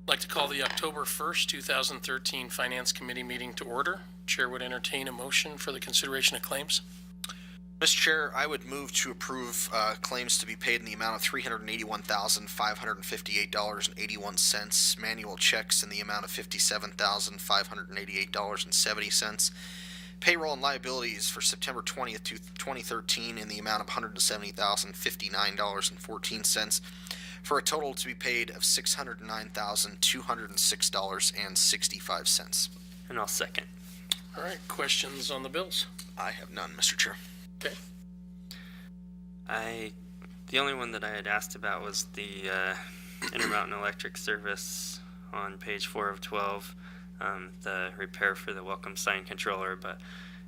I'd like to call the October 1st, 2013 Finance Committee meeting to order. Chair would entertain a motion for the consideration of claims. Mr. Chair, I would move to approve claims to be paid in the amount of $381,558.81, manual checks in the amount of $57,588.70, payroll and liabilities for September 20th, 2013 in the amount of $170,059.14, for a total to be paid of $609,206.65. And I'll second. All right, questions on the bills? I have none, Mr. Chair. Okay. The only one that I had asked about was the Intermountain Electric Service on page 4 of 12, the repair for the welcome sign controller, but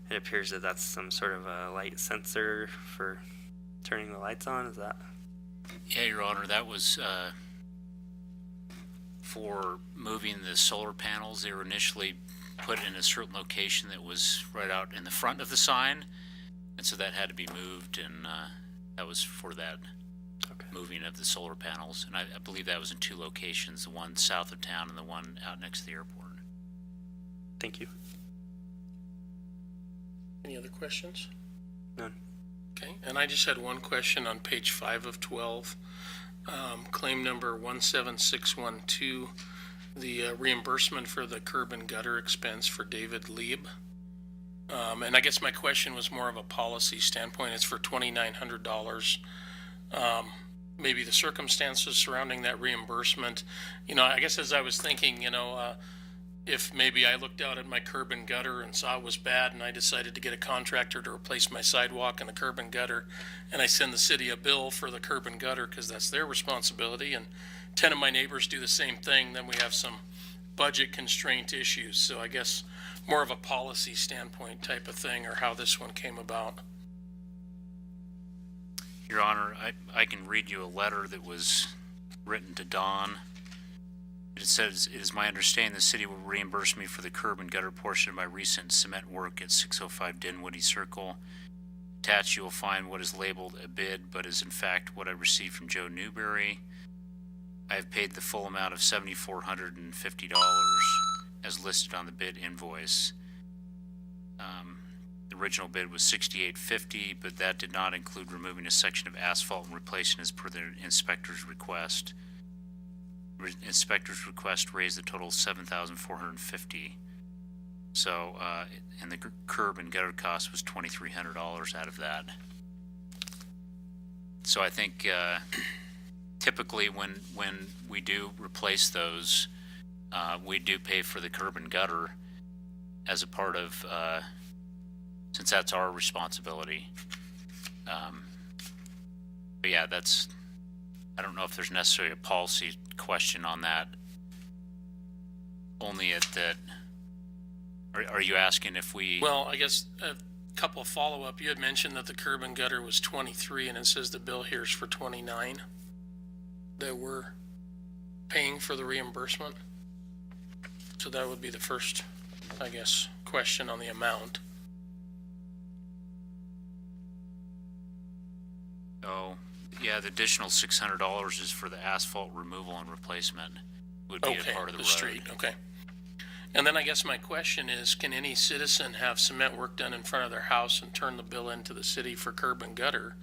it appears that that's some sort of a light sensor for turning the lights on. Is that? Yeah, Your Honor, that was for moving the solar panels. They were initially put in a certain location that was right out in the front of the sign, and so that had to be moved, and that was for that moving of the solar panels. And I believe that was in two locations, the one south of town and the one out next to the airport. Thank you. Any other questions? None. Okay, and I just had one question on page 5 of 12. Claim number 17612, the reimbursement for the curb and gutter expense for David Lieb. And I guess my question was more of a policy standpoint. It's for $2,900. Maybe the circumstances surrounding that reimbursement, I guess as I was thinking, if maybe I looked out at my curb and gutter and saw it was bad and I decided to get a contractor to replace my sidewalk and a curb and gutter, and I send the city a bill for the curb and gutter because that's their responsibility, and 10 of my neighbors do the same thing, then we have some budget constraint issues. So I guess more of a policy standpoint type of thing, or how this one came about. Your Honor, I can read you a letter that was written to Don. It says, "It is my understanding the city will reimburse me for the curb and gutter portion of my recent cement work at 605 Dinwiddie Circle. Attached, you will find what is labeled a bid, but is in fact what I received from Joe Newberry. I have paid the full amount of $7,450 as listed on the bid invoice. The original bid was $6,850, but that did not include removing a section of asphalt and replacing as per the inspector's request. Inspector's request raised the total $7,450. So, and the curb and gutter cost was $2,300 out of that. So I think typically when we do replace those, we do pay for the curb and gutter as a part of, since that's our responsibility. But yeah, I don't know if there's necessarily a policy question on that. Only at that, are you asking if we? Well, I guess a couple of follow-up. You had mentioned that the curb and gutter was 23, and it says the bill here is for 29. That we're paying for the reimbursement. So that would be the first, I guess, question on the amount. Oh, yeah, the additional $600 is for the asphalt removal and replacement. Would be a part of the road. Street. Okay. And then I guess my question is, can any citizen have cement work done in front of their house and turn the bill into the city for curb and gutter?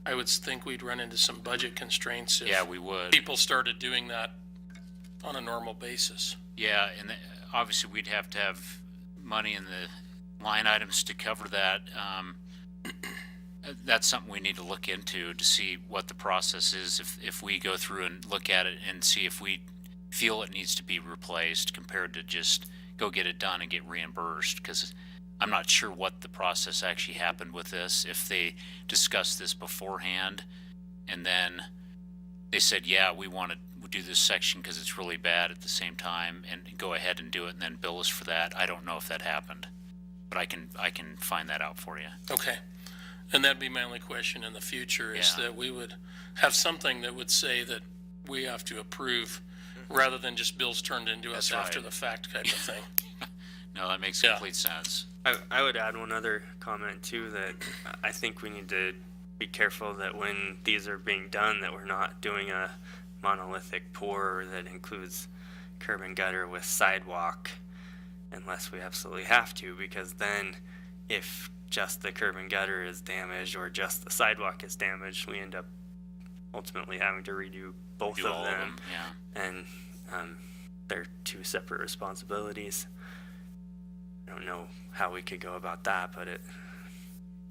I would think we'd run into some budget constraints if we would. People started doing that on a normal basis. Yeah, and obviously we'd have to have money in the line items to cover that. That's something we need to look into to see what the process is if we go through and look at it and see if we feel it needs to be replaced compared to just go get it done and get reimbursed, because I'm not sure what the process actually happened with this. If they discussed this beforehand and then they said, yeah, we want to do this section because it's really bad at the same time, and go ahead and do it and then bill us for that. I don't know if that happened, but I can find that out for you. Okay. And that'd be my only question in the future is that we would have something that would say that we have to approve rather than just bills turned into us after the fact type of thing. No, that makes complete sense. I would add one other comment too, that I think we need to be careful that when these are being done, that we're not doing a monolithic pour that includes curb and gutter with sidewalk unless we absolutely have to, because then if just the curb and gutter is damaged or just the sidewalk is damaged, we end up ultimately having to redo both Do of all them. Yeah. And they're two separate responsibilities. I don't know how we could go about that, but I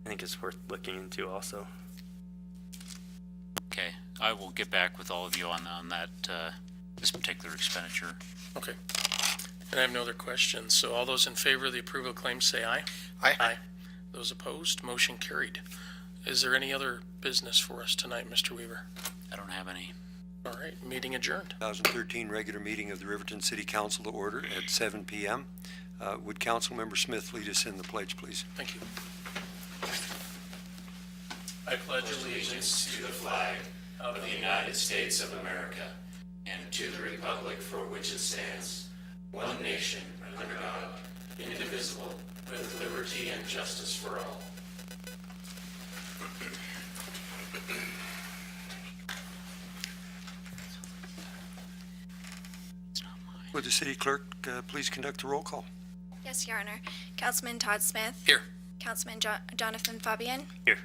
think it's worth looking into also. Okay, I will get back with all of you on that, this particular expenditure. Okay. And I have no other questions. So all those in favor of the approval of claims say aye. Aye. Those opposed, motion carried. Is there any other business for us tonight, Mr. Weaver? I don't have any. All right, meeting adjourned. 2013 regular meeting of the Riverton City Council to order at 7 p.m. Would Councilmember Smith lead us in the pledge, please? Thank you. I pledge allegiance to the flag of the United States of America and to the republic for which it stands, one nation, under God, indivisible, with liberty and justice for all. Would the city clerk please conduct a roll call? Yes, Your Honor. Councilman Todd Smith. Here. Councilman Jonathan Fabian. Here.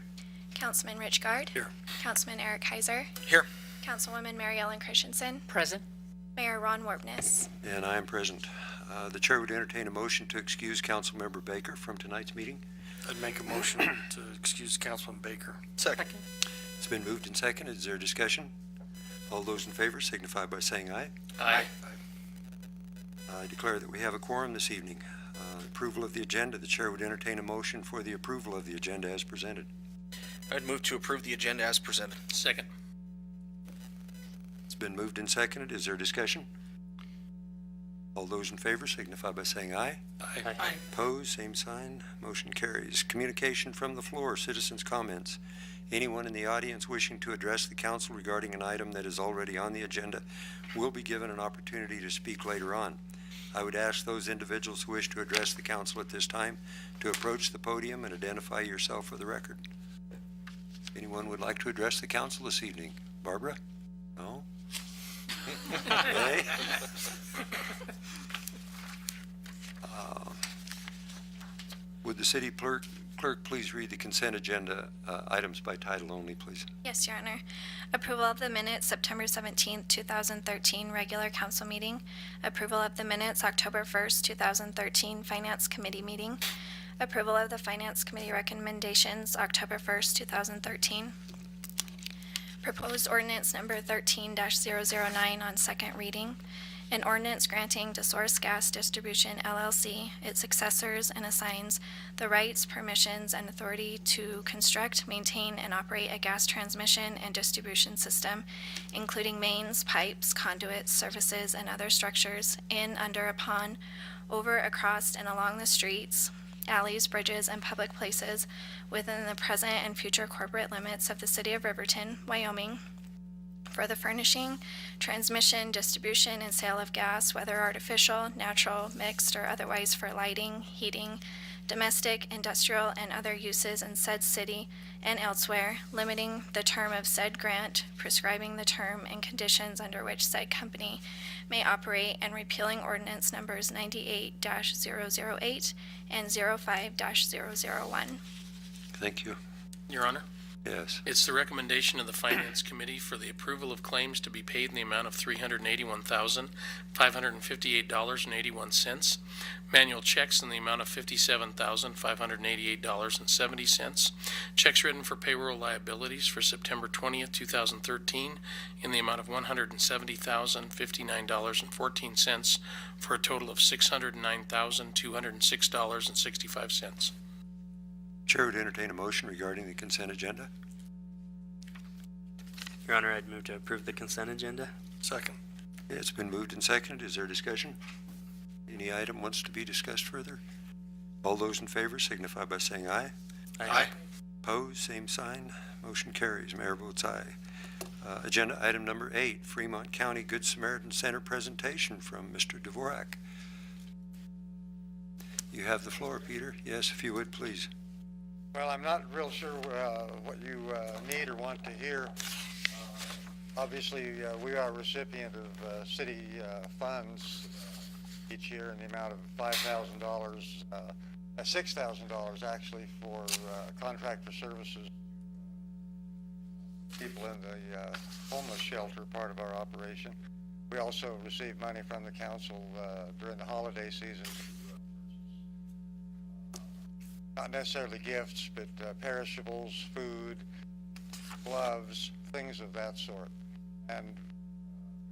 Councilman Rich Gard. Here. Councilman Eric Heiser. Here. Councilwoman Mary Ellen Christensen. Present. Mayor Ron Warbness. And I am present. The chair would entertain a motion to excuse Councilmember Baker from tonight's meeting. I'd make a motion to excuse Councilman Baker. Second. It's been moved and seconded. Is there discussion? All those in favor signify by saying aye. Aye. I declare that we have a quorum this evening. Approval of the agenda. The chair would entertain a motion for the approval of the agenda as presented. I'd move to approve the agenda as presented. Second. It's been moved and seconded. Is there discussion? All those in favor signify by saying aye. Aye. Opposed, same sign. Motion carries. Communication from the floor, citizens' comments. Anyone in the audience wishing to address the council regarding an item that is already on the agenda will be given an opportunity to speak later on. I would ask those individuals who wish to address the council at this time to approach the podium and identify yourself for the record. Anyone would like to address the council this evening? Barbara? No? Okay. Would the city clerk please read the consent agenda items by title only, please? Yes, Your Honor. Approval of the minutes, September 17th, 2013, regular council meeting. Approval of the minutes, October 1st, 2013, Finance Committee meeting. Approval of the Finance Committee recommendations, October 1st, 2013. Proposed ordinance number 13-009 on second reading. An ordinance granting to Source Gas Distribution LLC, its successors, and assigns the rights, permissions, and authority to construct, maintain, and operate a gas transmission and distribution system, including mains, pipes, conduits, services, and other structures in, under, upon, over, across, and along the streets, alleys, bridges, and public places within the present and future corporate limits of the city of Riverton, Wyoming, for the furnishing, transmission, distribution, and sale of gas, whether artificial, natural, mixed, or otherwise for lighting, heating, domestic, industrial, and other uses in said city and elsewhere, limiting the term of said grant, prescribing the term and conditions under which said company may operate, and repealing ordinance numbers 98-008 and 05-001. Thank you. Your Honor, Yes. it's the recommendation of the Finance Committee for the approval of claims to be paid in the amount of $381,558.81. Manual checks in the amount of $57,588.70. Checks written for payroll liabilities for September 20th, 2013 in the amount of $170,059.14 for a total of $609,206.65. Chair would entertain a motion regarding the consent agenda. Your Honor, I'd move to approve the consent agenda. Second. It's been moved and seconded. Is there discussion? Any item wants to be discussed further? All those in favor signify by saying aye. Aye. Opposed, same sign. Motion carries. Mayor votes aye. Agenda item number 8, Fremont County Good Samaritan Center presentation from Mr. Dvorak. You have the floor, Peter. Yes, if you would, please. Well, I'm not real sure what you need or want to hear. Obviously, we are a recipient of city funds each year in the amount of $5,000, $6,000 actually for contract for services. People in the homeless shelter, part of our operation. We also receive money from the council during the holiday season. Not necessarily gifts, but perishables, food, gloves, things of that sort. And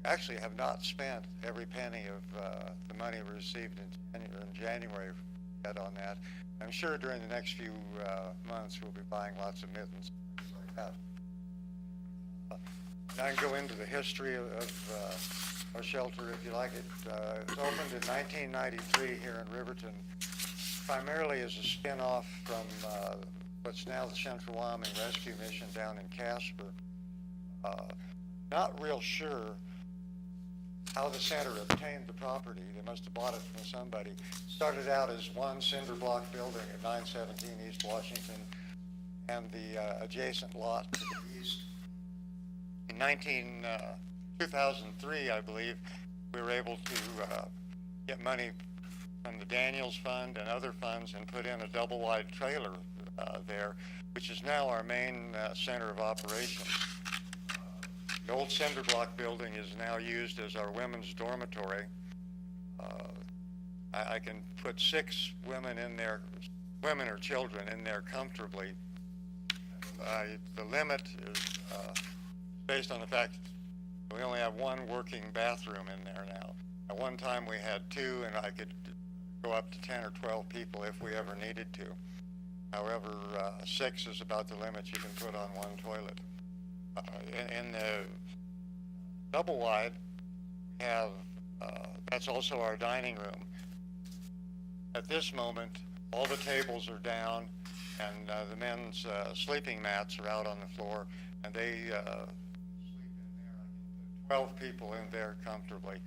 actually have not spent every penny of the money we received in January yet on that. I'm sure during the next few months we'll be buying lots of mittens, things like that. I can go into the history of our shelter if you like it. It was opened in 1993 here in Riverton, primarily as a spin-off from what's now the Central Wyoming Rescue Mission down in Casper. Not real sure how the center obtained the property. They must have bought it from somebody. Started out as one cinder block building at 917 East Washington and the adjacent lot to the east. In 2003, I believe, we were able to get money from the Daniels Fund and other funds and put in a double-wide trailer there, which is now our main center of operation. The old cinder block building is now used as our women's dormitory. I can put 6 women in there, women or children in there comfortably. The limit is based on the fact that we only have one working bathroom in there now. At one time we had 2, and I could go up to 10 or 12 people if we ever needed to. However, 6 is about the limit you can put on one toilet. In the double wide, we have, that's also our dining room. At this moment, all the tables are down and the men's sleeping mats are out on the floor, and they sleep in there. I can put 12 people in there comfortably.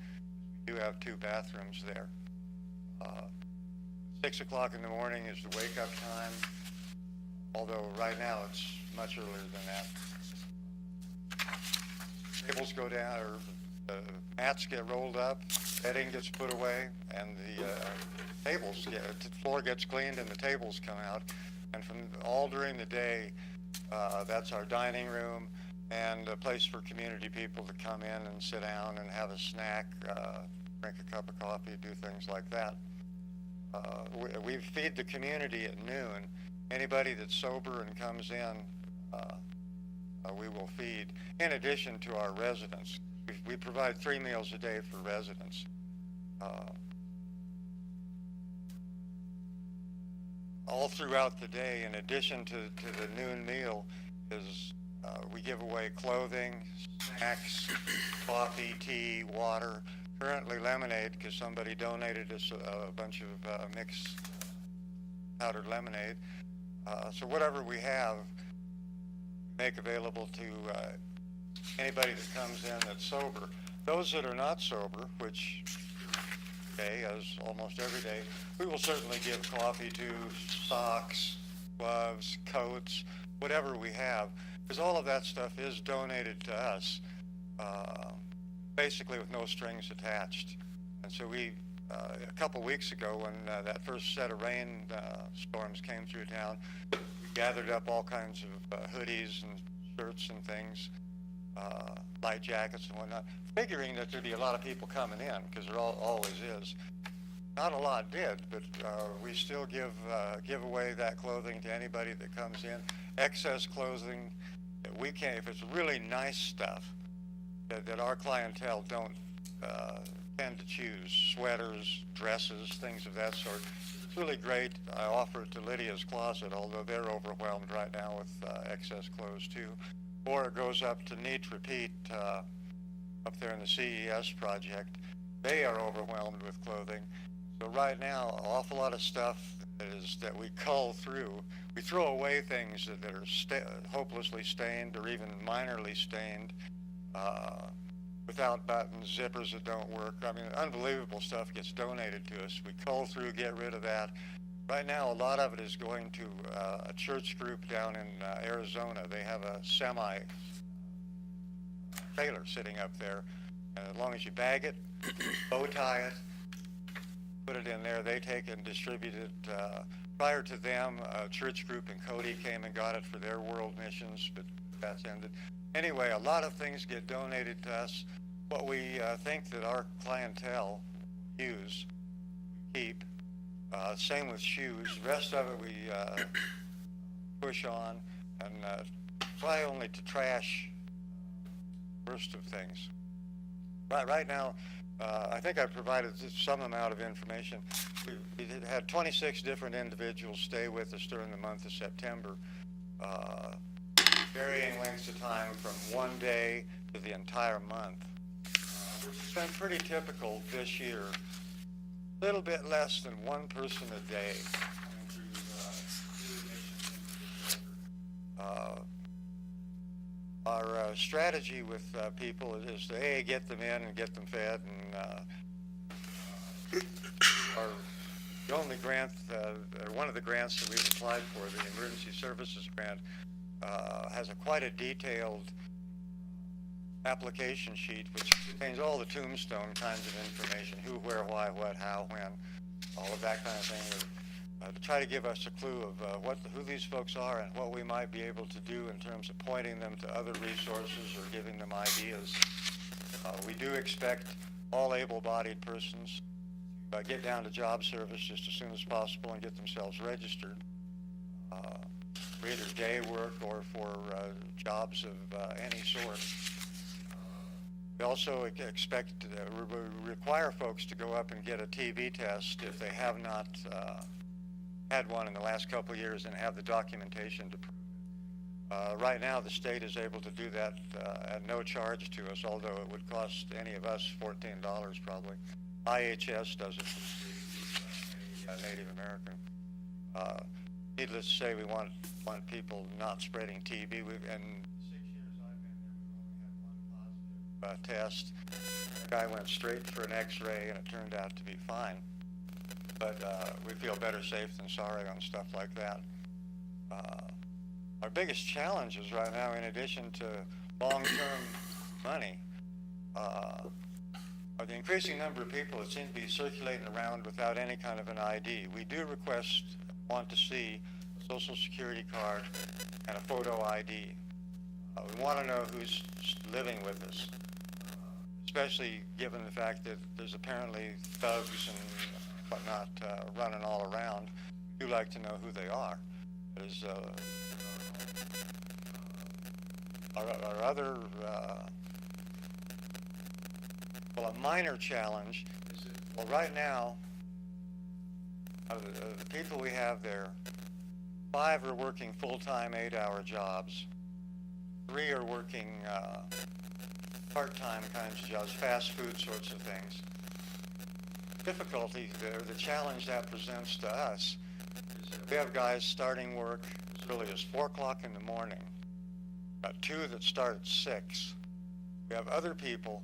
We do have 2 bathrooms there. 6 o'clock in the morning is the wake-up time, although right now it's much earlier than that. Tables go down, or the mats get rolled up, bedding gets put away, and the the floor gets cleaned and the tables come out. And from all during the day, that's our dining room and a place for community people to come in and sit down and have a snack, drink a cup of coffee, do things like that. We feed the community at noon. Anybody that's sober and comes in, we will feed, in addition to our residents. We provide 3 meals a day for residents. All throughout the day, in addition to the noon meal, is we give away clothing, snacks, coffee, tea, water, currently lemonade, because somebody donated us a bunch of mixed powdered lemonade. So whatever we have, make available to anybody that comes in that's sober. Those that are not sober, which day, as almost every day, we will certainly give coffee to, socks, gloves, coats, whatever we have, because all of that stuff is donated to us, basically with no strings attached. And so we, a couple weeks ago when that first set of rain storms came through town, we gathered up all kinds of hoodies and shirts and things, light jackets and whatnot, figuring that there'd be a lot of people coming in, because there always is. Not a lot did, but we still give away that clothing to anybody that comes in. Excess clothing that we can't, if it's really nice stuff that our clientele don't tend to choose, sweaters, dresses, things of that sort. It's really great. I offer it to Lydia's Closet, although they're overwhelmed right now with excess clothes too. Or it goes up to Neat Repeat up there in the CES project. They are overwhelmed with clothing. So right now, an awful lot of stuff that we cull through. We throw away things that are hopelessly stained or even minorly stained, without buttons, zippers that don't work. I mean, unbelievable stuff gets donated to us. We cull through, get rid of that. Right now, a lot of it is going to a church group down in Arizona. They have a semi trailer sitting up there. And as long as you bag it, bow tie it, put it in there, they take it and distribute it. Prior to them, a church group in Cody came and got it for their world missions, but that's ended. Anyway, a lot of things get donated to us. What we think that our clientele use, keep. Same with shoes. The rest of it we push on and try only to trash worst of things. Right now, I think I provided some amount of information. We had 26 different individuals stay with us during the month of September, varying lengths of time from 1 day to the entire month. It's been pretty typical this year. A little bit less than one person a day coming through our strategy with people is to get them in and get them fed, and the only grant, or one of the grants that we've applied for, the Emergency Services Grant, has quite a detailed application sheet which contains all the tombstone kinds of information: who, where, why, what, how, when, all of that kind of thing, to try to give us a clue of who these folks are and what we might be able to do in terms of pointing them to other resources or giving them ideas. We do expect all able-bodied persons to get down to job service just as soon as possible and get themselves registered, for either day work or for jobs of any sort. We also expect, we require folks to go up and get a TB test if they have not had one in the last couple of years and have the documentation to prove it. Right now, the state is able to do that at no charge to us, although it would cost any of us $14 probably. IHS does it for Native American. Needless to say, we want people not spreading TB. In 6 years I've been there, we've only had one positive test. The guy went straight for an X-ray, and it turned out to be fine. But we feel better safe than sorry on stuff like that. Our biggest challenges right now, in addition to long-term money, are the increasing number of people that seem to be circulating around without any kind of an ID. We do want to see a Social Security card and a photo ID. We want to know who's living with us, especially given the fact that there's apparently thugs and whatnot running all around. We do like to know who they are. There's our other, a minor challenge is that, right now, of the people we have there, 5 are working full-time 8-hour jobs. 3 are working part-time kinds of jobs, fast food sorts of things. Difficulty there, the challenge that presents to us is that we have guys starting work as early as 4 o'clock in the morning. Got 2 that start at 6. We have other people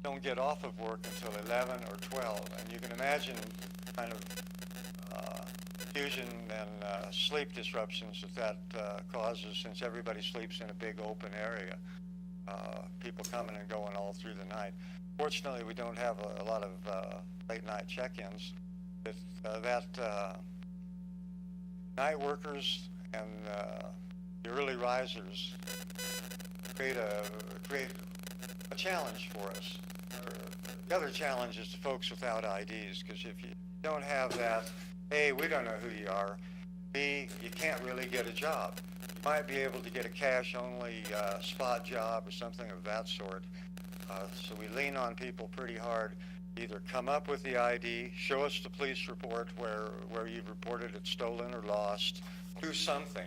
that don't get off of work until 11 or 12, and you can imagine kind of confusion and sleep disruptions that causes, since everybody sleeps in a big open area. People coming and going all through the night. Fortunately, we don't have a lot of late-night check-ins. Night workers and the early risers create a challenge for us. The other challenge is the folks without IDs, because if you don't have that, A, we don't know who you are. B, you can't really get a job. You might be able to get a cash-only spot job or something of that sort. So we lean on people pretty hard. Either come up with the ID, show us the police report where you've reported it stolen or lost, do something.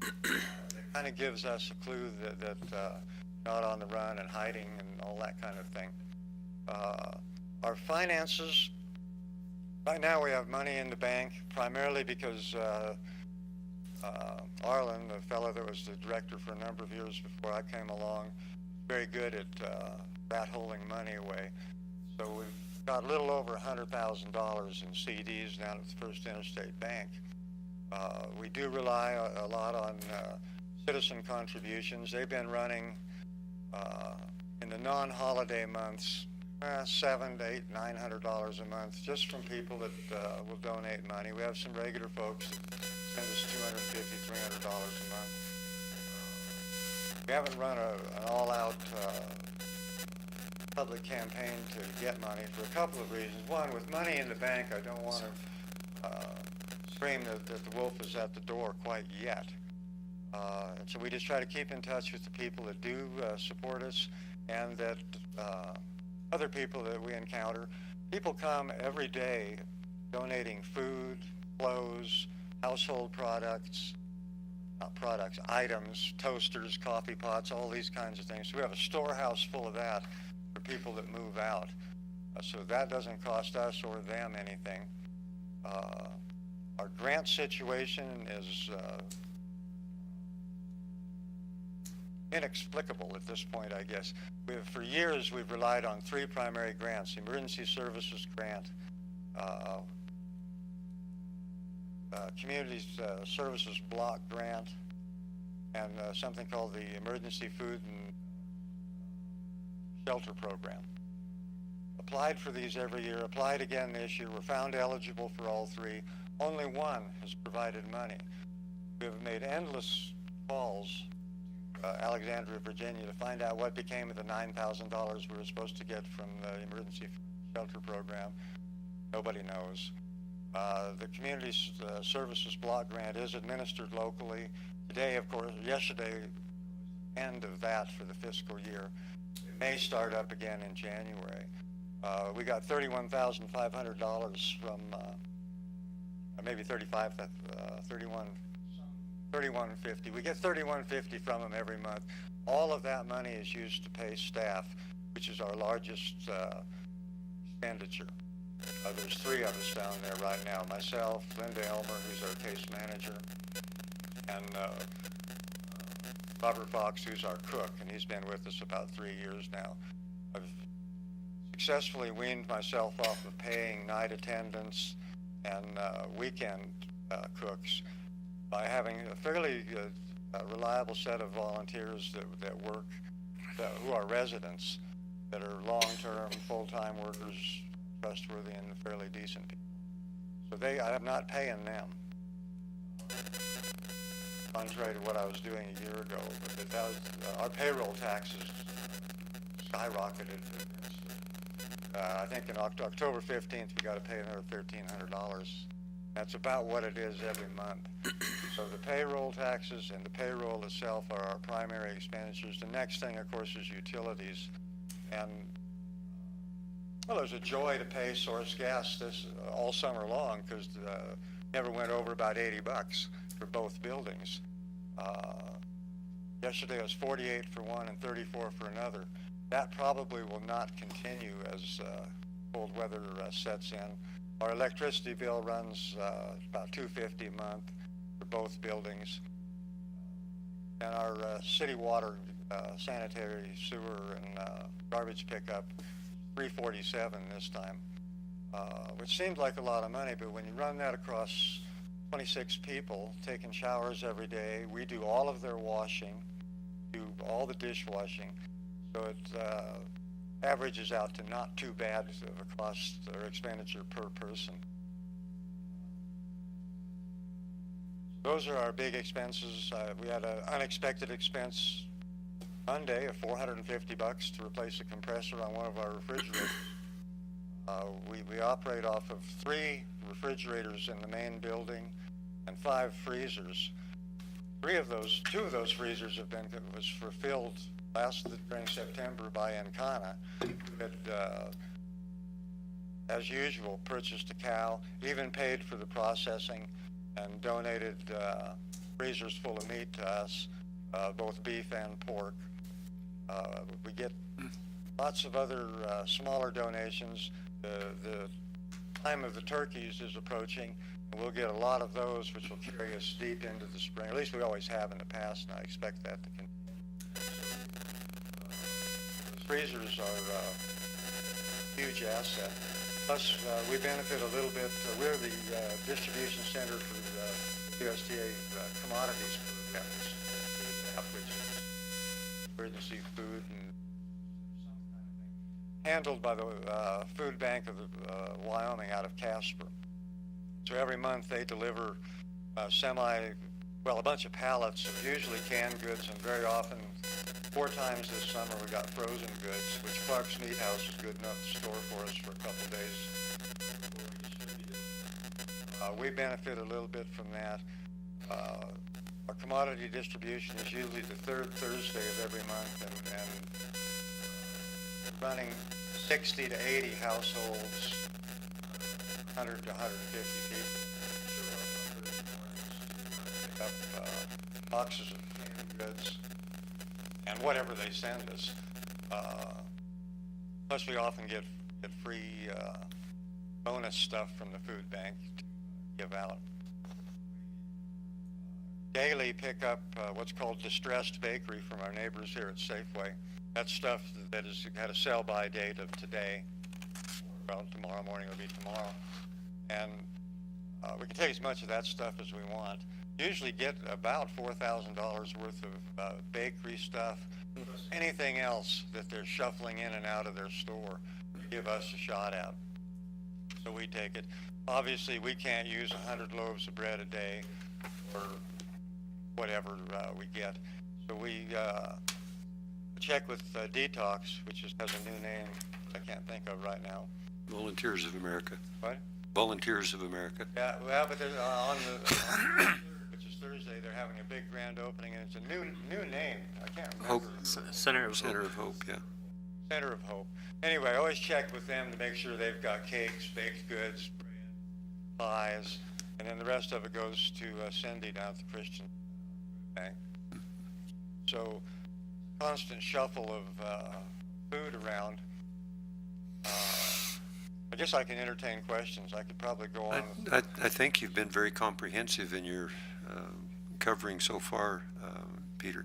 It kind of gives us a clue that not on the run and hiding and all that kind of thing. Our finances, right now we have money in the bank, primarily because Arlen, the fellow that was the director for a number of years before I came along, very good at rat-holing money away. So we've got a little over $100,000 in CDs down at the First Interstate Bank. We do rely a lot on citizen contributions. They've been running In the non-holiday months, $700 to $900 a month, just from people that will donate money. We have some regular folks that send us $250, $300 a month. We haven't run an all-out public campaign to get money for a couple of reasons. One, with money in the bank, I don't want to scream that the wolf is at the door quite yet. And so we just try to keep in touch with the people that do support us, and that other people that we encounter. People come every day donating food, clothes, household products, items, toasters, coffee pots, all these kinds of things. So we have a storehouse full of that for people that move out. So that doesn't cost us or them anything. Our grant situation is inexplicable at this point, I guess. For years, we've relied on three primary grants: Emergency Services Grant, Community Services Block Grant, and something called the Emergency Food and Shelter Program. Applied for these every year, applied again this year. We're found eligible for all three. Only one has provided money. We have made endless calls Alexandria, Virginia, to find out what became of the $9,000 we were supposed to get from the Emergency Shelter Program. Nobody knows. The Community Services Block Grant is administered locally. Today, of course, yesterday, end of that for the fiscal year. It may start up again in January. We got $31,500 from, maybe $31,50. We get $31.50 from them every month. All of that money is used to pay staff, which is our largest expenditure. There's three of us down there right now. Myself, Linda Elmer, who's our case manager, and Robert Fox, who's our cook, and he's been with us about 3 years now. I've successfully weaned myself off of paying night attendants and weekend cooks by having a fairly reliable set of volunteers that work, who are residents, that are long-term, full-time workers, trustworthy and fairly decent people. So I'm not paying them, contrary to what I was doing a year ago. But that was, our payroll taxes skyrocketed. I think in October 15th, we got to pay another $1,300. That's about what it is every month. So the payroll taxes and the payroll itself are our primary expenditures. The next thing, of course, is utilities. And, well, there's a joy to pay source gas this all summer long, because never went over about $80 for both buildings. Yesterday it was 48 for one and 34 for another. That probably will not continue as cold weather sets in. Our electricity bill runs about $250 a month for both buildings. And our city water, sanitary, sewer, and garbage pickup, $347 this time, which seemed like a lot of money, but when you run that across 26 people taking showers every day, we do all of their washing, do all the dishwashing, so it averages out to not too bad of a cost or expenditure per person. Those are our big expenses. We had an unexpected expense Monday of $450 to replace a compressor on one of our refrigerators. We operate off of 3 refrigerators in the main building and 5 freezers. 2 of those freezers was fulfilled during September by Encana, who had, as usual, purchased a cow, even paid for the processing, and donated freezers full of meat to us, both beef and pork. We get lots of other smaller donations. The time of the turkeys is approaching, and we'll get a lot of those, which will carry us deep into the spring. At least we always have in the past, and I expect that to continue. Freezers are a huge asset. Plus, we benefit a little bit. We're the distribution center for the USDA commodities program, which is emergency food and handled by the Food Bank of Wyoming out of Casper. So every month they deliver a bunch of pallets of usually canned goods, and very often, 4 times this summer, we got frozen goods, which Clark's Meat House is good enough to store for us for a couple days before we distribute it. We benefit a little bit from that. Our commodity distribution is usually the 3rd Thursday of every month, and running 60 to 80 households, 100 to 150 people. Pick up boxes of canned goods and whatever they send us. Plus, we often get free bonus stuff from the food bank to give out. Daily pick up what's called distressed bakery from our neighbors here at Safeway. That's stuff that has had a sell-by date of today. Well, tomorrow morning will be tomorrow. And we can take as much of that stuff as we want. Usually get about $4,000 worth of bakery stuff. Anything else that they're shuffling in and out of their store, give us a shot at. So we take it. Obviously, we can't use 100 loaves of bread a day or whatever we get. So we check with Detox, which has a new name I can't think of right now. Volunteers of America. What? Volunteers of America. Yeah, well, but they're on the which is Thursday, they're having a big grand opening, and it's a new name. I can't remember. Hope. Center of Center Hope. of Hope, yeah. Center of Hope. Anyway, I always check with them to make sure they've got cakes, baked goods, bread, pies, and then the rest of it goes to Cindy down at the Christian Bank. So, constant shuffle of food around. I guess I can entertain questions. I could probably go on. I think you've been very comprehensive in your covering so far, Peter.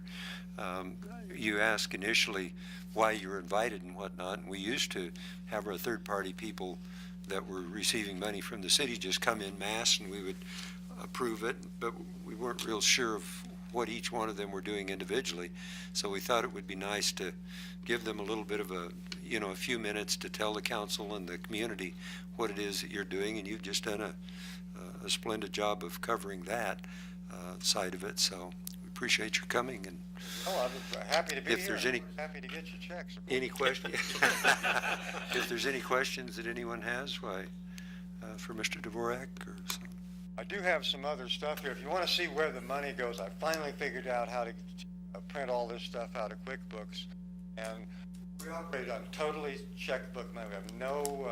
You asked initially why you were invited and whatnot, and we used to have our third-party people that were receiving money from the city just come in mass, and we would approve it, but we weren't real sure of what each one of them were doing individually. So we thought it would be nice to give them a little bit of a few minutes to tell the council and the community what it is that you're doing, and you've just done a splendid job of covering that side of it. So we appreciate your coming, and Oh, I'm happy to be if here. there's any I'm happy to get your checks. any question, if there's any questions that anyone has, why for Mr. Dvorak or something. I do have some other stuff here. If you want to see where the money goes, I finally figured out how to print all this stuff out of QuickBooks, and we operate on totally checkbook money. We have no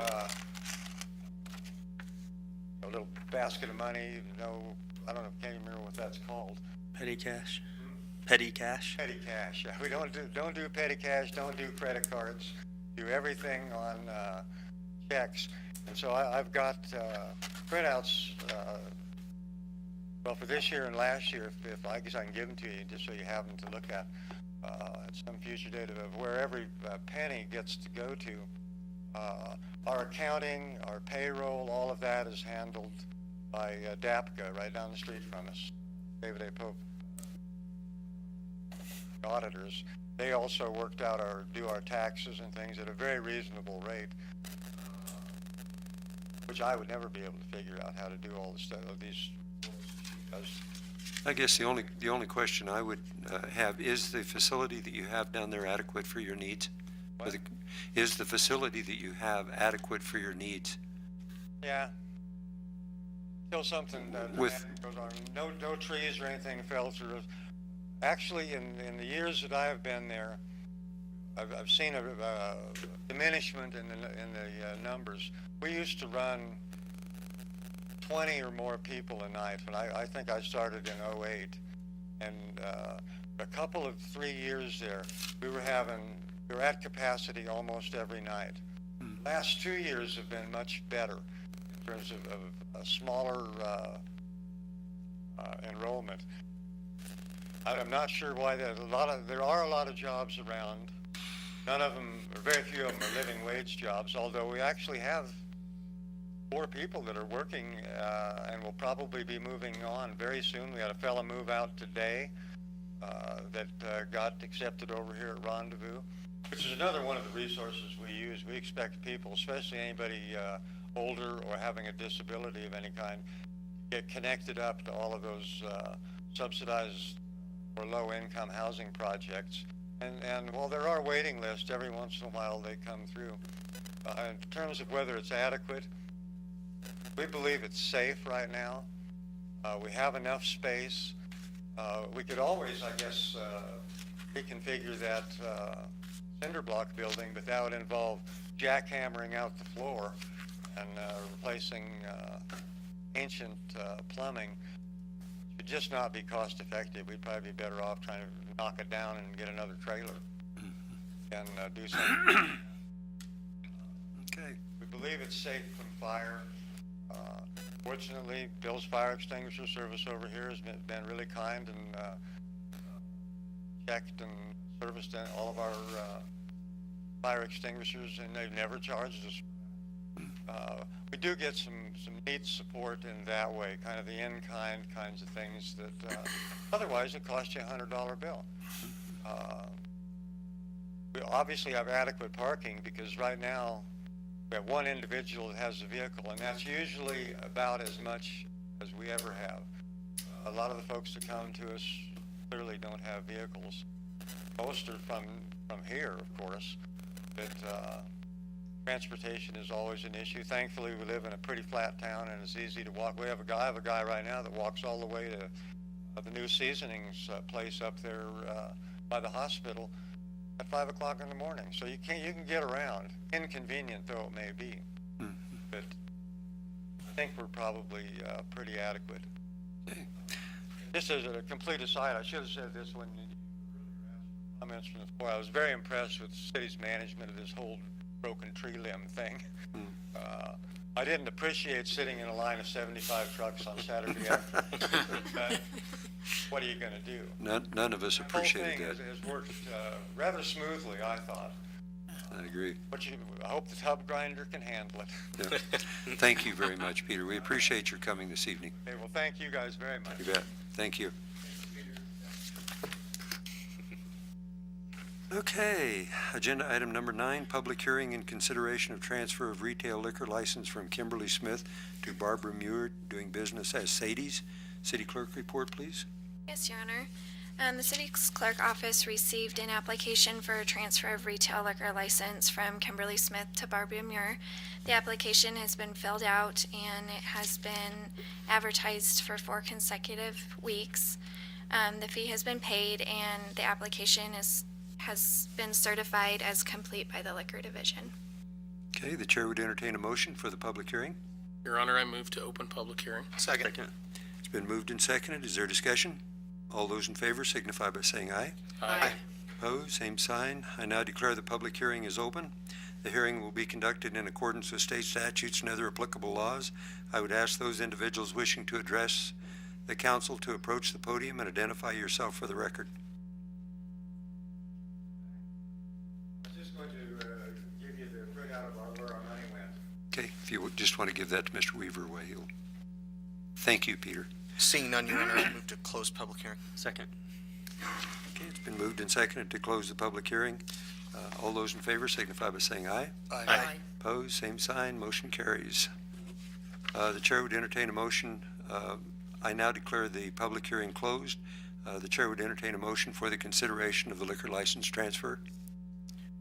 a little basket of money. No, I don't know. Can't even remember what that's called. Petty cash. Petty cash. Petty cash. Yeah, we don't do petty cash. Don't do credit cards. Do everything on checks. And so I've got printouts. Well, for this year and last year, if I guess I can give them to you just so you have them to look at some future date of where every penny gets to go to. Our accounting, our payroll, all of that is handled by DAPCA right down the street from us. David A. Pope auditors. They also worked out do our taxes and things at a very reasonable rate, which I would never be able to figure out how to do all the stuff of these. I guess the only question I would have is the facility that you have down there adequate for your needs? Is the facility that you have adequate for your needs? Yeah. Till something With goes on. No trees or anything fell through. Actually, in the years that I have been there, I've seen a diminishment in the numbers. We used to run 20 or more people a night, and I think I started in 08. And a couple of 3 years there, we were at capacity almost every night. Last 2 years have been much better in terms of a smaller enrollment. I'm not sure why there are a lot of jobs around. None of them, or very few of them, are living wage jobs, although we actually have 4 people that are working and will probably be moving on very soon. We had a fellow move out today. that got accepted over here at Rendezvous, which is another one of the resources we use. We expect people, especially anybody older or having a disability of any kind, get connected up to all of those subsidized or low-income housing projects. And while there are waiting lists, every once in a while they come through. In terms of whether it's adequate, we believe it's safe right now. We have enough space. We could always, I guess, reconfigure that cinder block building, but that would involve jackhammering out the floor and replacing ancient plumbing. It would just not be cost effective. We'd probably be better off trying to knock it down and get another trailer and do something. Okay. We believe it's safe from fire. Fortunately, Bill's Fire Extinguisher Service over here has been really kind and checked and serviced all of our fire extinguishers, and they've never charged us. We do get some neat support in that way, kind of the in-kind kinds of things that otherwise it costs you a $100 bill. We obviously have adequate parking because right now we have one individual that has a vehicle, and that's usually about as much as we ever have. A lot of the folks that come to us clearly don't have vehicles. Most are from here, of course, but transportation is always an issue. Thankfully, we live in a pretty flat town, and it's easy to walk. I have a guy right now that walks all the way to the new seasonings place up there by the hospital at 5 o'clock in the morning. So you can get around, inconvenient though it may be. But I think we're probably pretty adequate. Just as a complete aside, I should have said this when you comments from the floor. I was very impressed with the city's management of this whole broken tree limb thing. I didn't appreciate sitting in a line of 75 trucks on Saturday afternoon. But what are you going to do? None of us appreciated The whole that. thing has worked rather smoothly, I thought. I agree. I hope the tub grinder can handle it. Yeah. Thank you very much, Peter. We appreciate your coming this evening. Okay, well, thank you guys very much. You bet. Thank you. Okay, agenda item number 9, public hearing and consideration of transfer of retail liquor license from Kimberly Smith to Barbara Muir doing business as Sadie's. City Clerk report, please. Yes, Your Honor. The City Clerk Office received an application for a transfer of retail liquor license from Kimberly Smith to Barbara Muir. The application has been filled out and it has been advertised for 4 consecutive weeks. The fee has been paid and the application has been certified as complete by the Liquor Division. Okay, the chair would entertain a motion for the public hearing. Your Honor, I move to open public hearing. Second. It's been moved and seconded. Is there discussion? All those in favor signify by saying aye. Aye. Opposed, same sign. I now declare the public hearing is open. The hearing will be conducted in accordance with state statutes and other applicable laws. I would ask those individuals wishing to address the council to approach the podium and identify yourself for the record. I was just going to give you the printout of where our money went. Okay, if you would just want to give that to Mr. Weaver away, he'll. Thank you, Peter. Seeing none, Your Honor, I move to close public hearing. Second. Okay, it's been moved and seconded to close the public hearing. All those in favor signify by saying aye. Aye. Opposed, same sign, motion carries. The chair would entertain a motion. I now declare the public hearing closed. The chair would entertain a motion for the consideration of the liquor license transfer.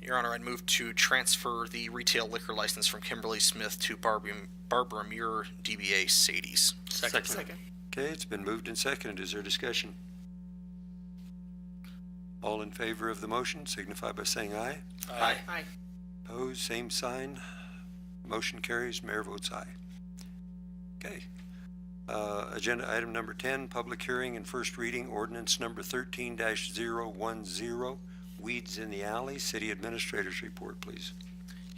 Your Honor, I'd move to transfer the retail liquor license from Kimberly Smith to Barbara Muir, DBA Sadie's. Second. Okay, it's been moved and seconded. Is there discussion? All in favor of the motion signify by saying aye. Aye. Opposed, same sign. Motion carries. Mayor votes aye. Okay. Agenda item number 10, public hearing and first reading ordinance number 13-010, weeds in the alley. City Administrator's report, please.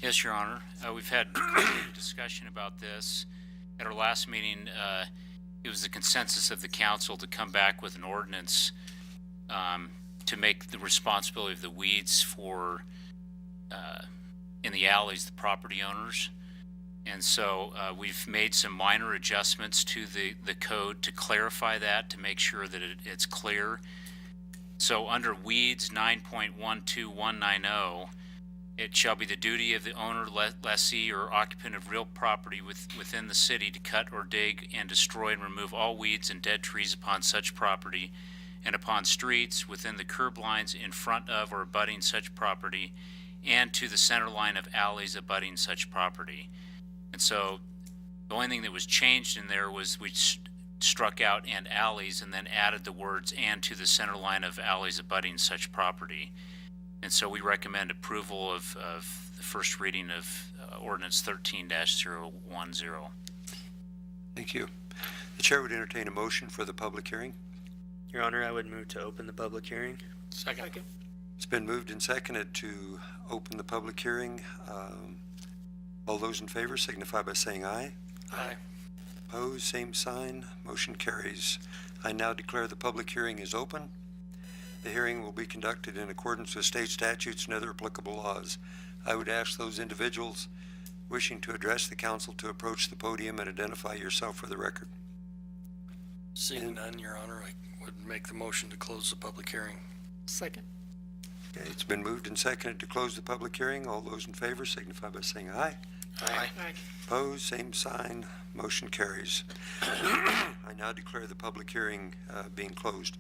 Yes, Your Honor. We've had quite a bit of discussion about this. At our last meeting, it was the consensus of the council to come back with an ordinance to make the responsibility of the weeds for in the alleys the property owners. And so we've made some minor adjustments to the code to clarify that, to make sure that it's clear. So under weeds 9.12190, it shall be the duty of the owner, lessee, or occupant of real property within the city to cut or dig and destroy and remove all weeds and dead trees upon such property and upon streets within the curb lines in front of or abutting such property and to the center line of alleys abutting such property. And so the only thing that was changed in there was we struck out "and alleys" and then added the words "and to the center line of alleys abutting such property." And so we recommend approval of the first reading of ordinance 13-010. Thank you. The chair would entertain a motion for the public hearing. Your Honor, I would move to open the public hearing. Second. It's been moved and seconded to open the public hearing. All those in favor signify by saying aye. Aye. Opposed, same sign. Motion carries. I now declare the public hearing is open. The hearing will be conducted in accordance with state statutes and other applicable laws. I would ask those individuals wishing to address the council to approach the podium and identify yourself for the record. Seeing none, Your Honor, I would make the motion to close the public hearing. Second. Okay, it's been moved and seconded to close the public hearing. All those in favor signify by saying aye. Aye. Opposed, same sign. Motion carries. I now declare the public hearing being closed.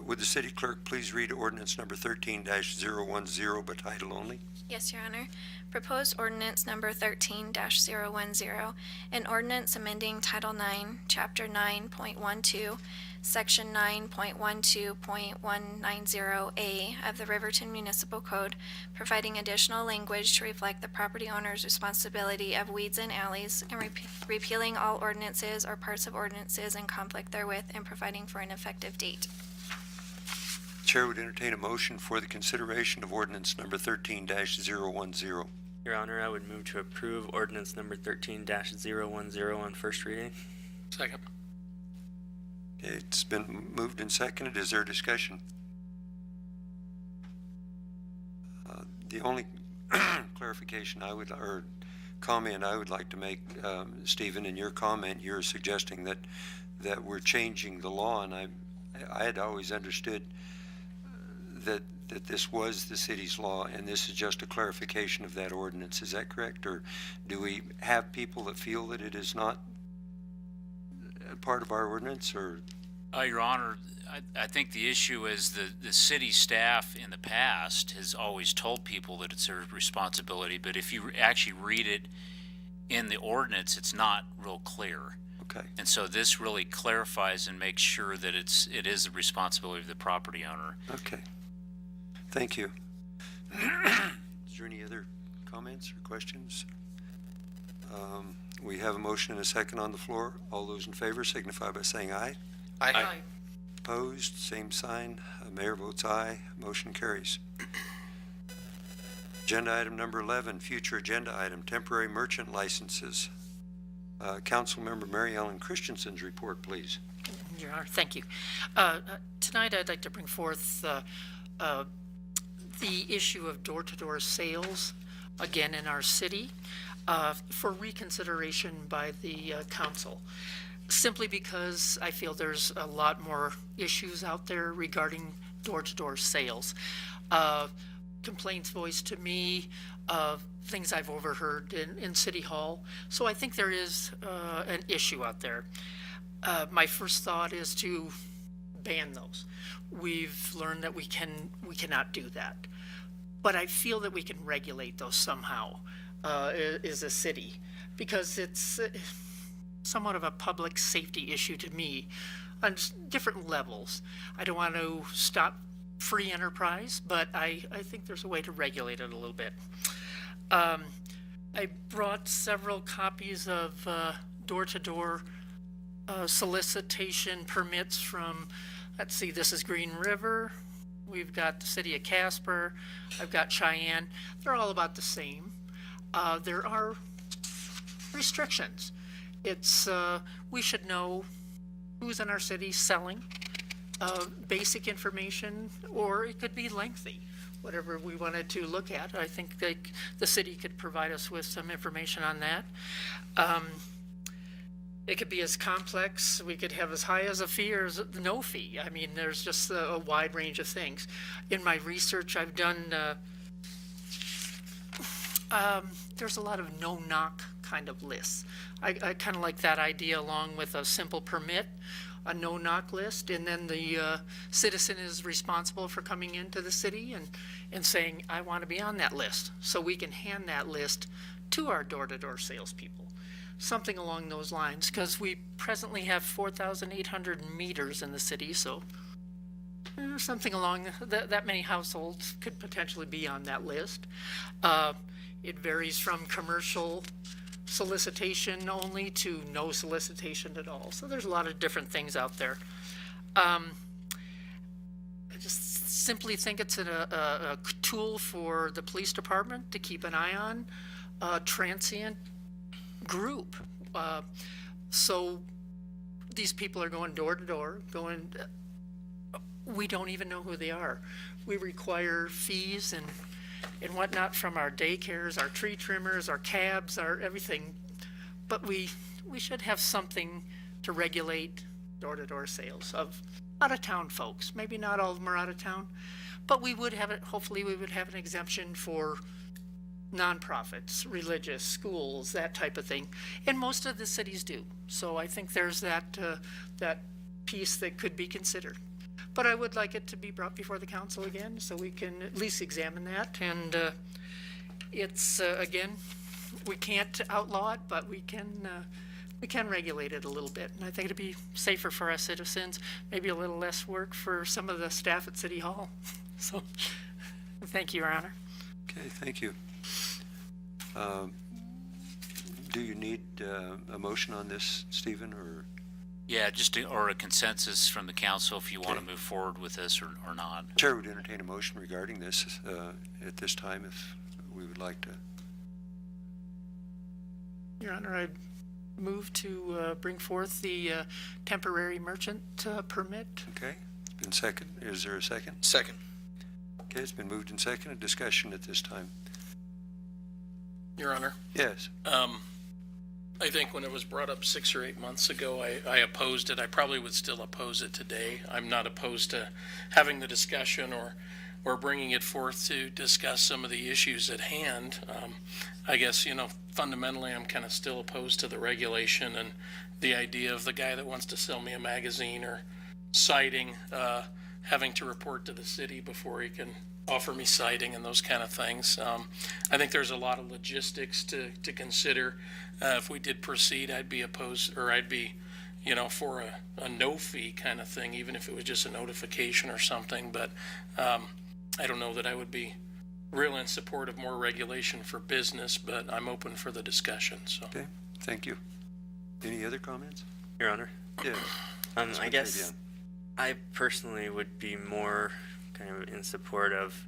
Would the city clerk please read ordinance number 13-010 by title only? Yes, Your Honor. Proposed ordinance number 13-010, an ordinance amending Title 9, Chapter 9.12, Section 9.12.190A of the Riverton Municipal Code, providing additional language to reflect the property owner's responsibility of weeds and alleys, and repealing all ordinances or parts of ordinances in conflict therewith, and providing for an effective date. Chair would entertain a motion for the consideration of ordinance number 13-010. Your Honor, I would move to approve ordinance number 13-010 on first reading. Second. Okay, it's been moved and seconded. Is there discussion? The only clarification or comment I would like to make, Stephen, in your comment, you're suggesting that we're changing the law, and I had always understood that this was the city's law, and this is just a clarification of that ordinance. Is that correct? Or do we have people that feel that it is not a part of our ordinance? Or Your Honor, I think the issue is the city staff in the past has always told people that it's their responsibility, but if you actually read it in the ordinance, it's not real clear. okay, And so this really clarifies and makes sure that it is the responsibility of the property owner. okay. Thank you. Is there any other comments or questions? We have a motion and a second on the floor. All those in favor signify by saying aye. Aye. Opposed, same sign. Mayor votes aye. Motion carries. Agenda item number 11, future agenda item, temporary merchant licenses. Councilmember Mary Ellen Christensen's report, please. Your Honor, thank you. Tonight, I'd like to bring forth the issue of door-to-door sales, again in our city, for reconsideration by the council. Simply because I feel there's a lot more issues out there regarding door-to-door sales. Complaints voiced to me, things I've overheard in City Hall. So I think there is an issue out there. My first thought is to ban those. We've learned that we cannot do that. But I feel that we can regulate those somehow as a city, because it's somewhat of a public safety issue to me on different levels. I don't want to stop free enterprise, but I think there's a way to regulate it a little bit. I brought several copies of door-to-door solicitation permits from, let's see, this is Green River, we've got the city of Casper, I've got Cheyenne. They're all about the same. There are restrictions. It's we should know who's in our city selling basic information, or it could be lengthy, whatever we wanted to look at. I think the city could provide us with some information on that. It could be as complex, we could have as high as a fee or as no fee. I mean, there's just a wide range of things. In my research I've done, there's a lot of no-knock kind of lists. I kind of like that idea, along with a simple permit, a no-knock list, and then the citizen is responsible for coming into the city and saying, I want to be on that list. So we can hand that list to our door-to-door salespeople. Something along those lines, because we presently have 4,800 meters in the city, so something along that many households could potentially be on that list. It varies from commercial solicitation only to no solicitation at all. So there's a lot of different things out there. I just simply think it's a tool for the police department to keep an eye on transient group. So these people are going door to door, we don't even know who they are. We require fees and whatnot from our daycares, our tree trimmers, our cabs, our everything. But we should have something to regulate door-to-door sales of out-of-town folks. Maybe not all of them are out of town, but we would have it, hopefully we would have an exemption for nonprofits, religious, schools, that type of thing. And most of the cities do. So I think there's that piece that could be considered. But I would like it to be brought before the council again, so we can at least examine that. And it's, again, we can't outlaw it, but we can regulate it a little bit. And I think it'd be safer for our citizens, maybe a little less work for some of the staff at City Hall. So, thank you, Your Honor. Okay, thank you. Do you need a motion on this, Stephen, or? Yeah, or a consensus from the council if you want to Okay. move forward with this or not. Chair would entertain a motion regarding this at this time if we would like to. Your Honor, I move to bring forth the temporary merchant permit. Okay, it's been second. Is there a second? Second. Okay, it's been moved and seconded. Discussion at this time. Your Honor, Yes. I think when it was brought up 6 or 8 months ago, I opposed it. I probably would still oppose it today. I'm not opposed to having the discussion or bringing it forth to discuss some of the issues at hand. I guess, fundamentally, I'm kind of still opposed to the regulation and the idea of the guy that wants to sell me a magazine or siding, having to report to the city before he can offer me siding and those kind of things. I think there's a lot of logistics to consider. If we did proceed, I'd be opposed, or I'd be, for a no fee kind of thing, even if it was just a notification or something. But I don't know that I would be real in support of more regulation for business, but I'm open for the discussion, so. Okay, thank you. Any other comments? Your Honor. Yeah. I guess I personally would be more kind of in support of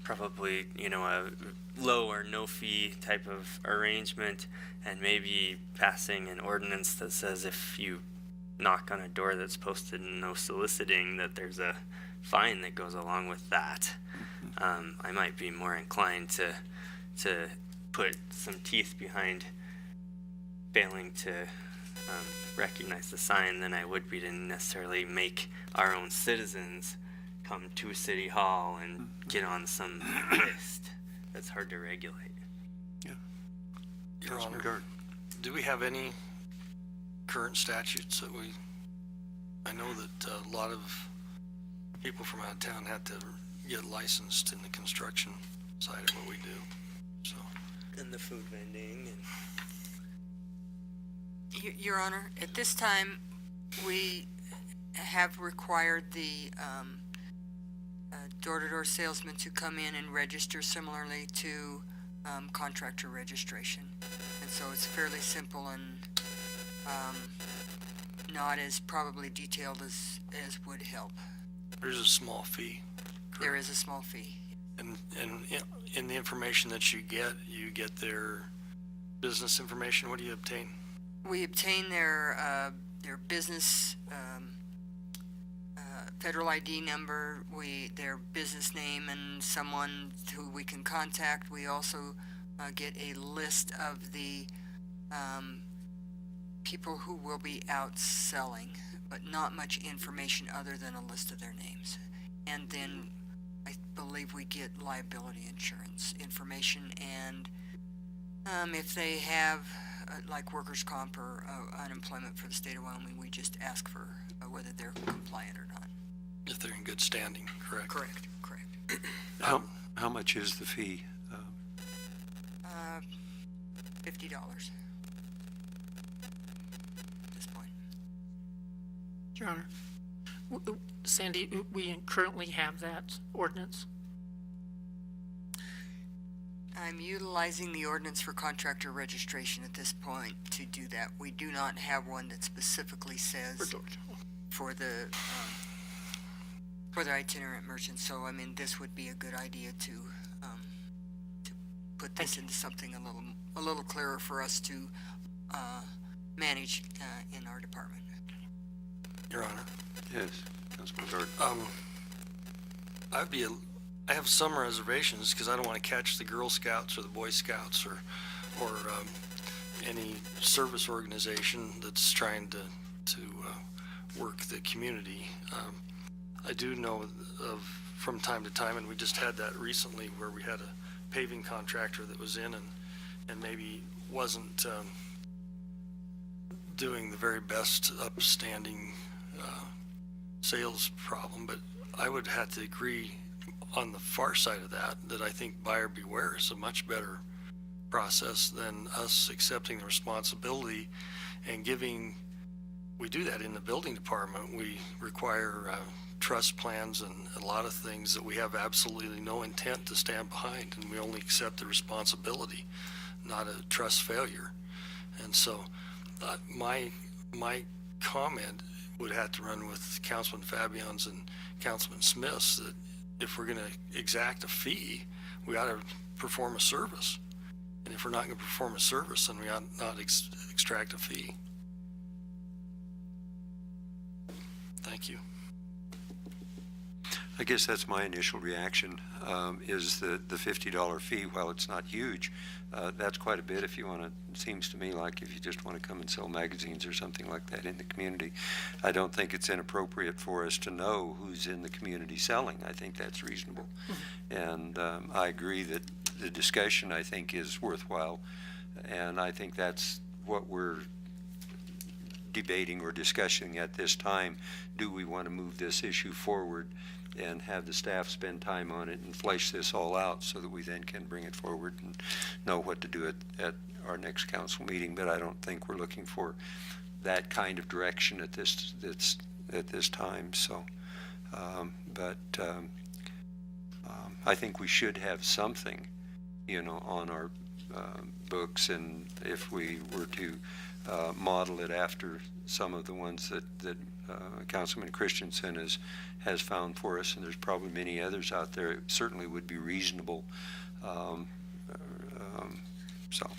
probably, a low or no fee type of arrangement, and maybe passing an ordinance that says if you knock on a door that's posted no soliciting, that there's a fine that goes along with that. I might be more inclined to put some teeth behind failing to recognize the sign than I would be to necessarily make our own citizens come to City Hall and get on some list that's hard to regulate. Your Councilman Honor, Gard. do we have any current statutes that I know that a lot of people from out of town had to get licensed in the construction side of what we do, so. And the food vending and Your Honor, at this time, we have required the door-to-door salesman to come in and register similarly to contractor registration. And so it's fairly simple and not as probably detailed as would help. There's a small fee. There is a small fee. And in the information that you get their business information. What do you obtain? We obtain their business federal ID number, their business name, and someone who we can contact. We also get a list of the people who will be out selling, but not much information other than a list of their names. And then I believe we get liability insurance information, and if they have like workers' comp or unemployment for the state of Wyoming, we just ask for whether they're compliant or not. If they're in good standing, correct? Correct. How much is the fee? $50 at this point. Your Honor. Sandy, we currently have that ordinance. I'm utilizing the ordinance for contractor registration at this point to do that. We do not have one that specifically says for the itinerant merchants. So I mean, this would be a good idea to put this into something a little clearer for us to manage in our department. Your Honor. Yes, Councilman Gard. I have some reservations because I don't want to catch the Girl Scouts or the Boy Scouts or any service organization that's trying to work the community. I do know of from time to time, and we just had that recently, where we had a paving contractor that was in and maybe wasn't doing the very best upstanding sales problem, but I would have to agree on the far side of that I think buyer beware is a much better process than us accepting the responsibility and giving. We do that in the building department. We require trust plans and a lot of things that we have absolutely no intent to stand behind, and we only accept the responsibility, not a trust failure. And so my comment would have to run with Councilman Fabion's and Councilman Smith's, that if we're going to exact a fee, we ought to perform a service. And if we're not going to perform a service, then we ought not extract a fee. Thank you. I guess that's my initial reaction, is the $50 fee. While it's not huge, that's quite a bit if you want to, it seems to me like if you just want to come and sell magazines or something like that in the community. I don't think it's inappropriate for us to know who's in the community selling. I think that's reasonable. And I agree that the discussion, I think, is worthwhile. And I think that's what we're debating or discussing at this time. Do we want to move this issue forward and have the staff spend time on it and flesh this all out so that we then can bring it forward and know what to do at our next council meeting? But I don't think we're looking for that kind of direction at this time. So, I think we should have something, on our books, and if we were to model it after some of the ones that Councilman Christensen has found for us, and there's probably many others out there, it certainly would be reasonable. So.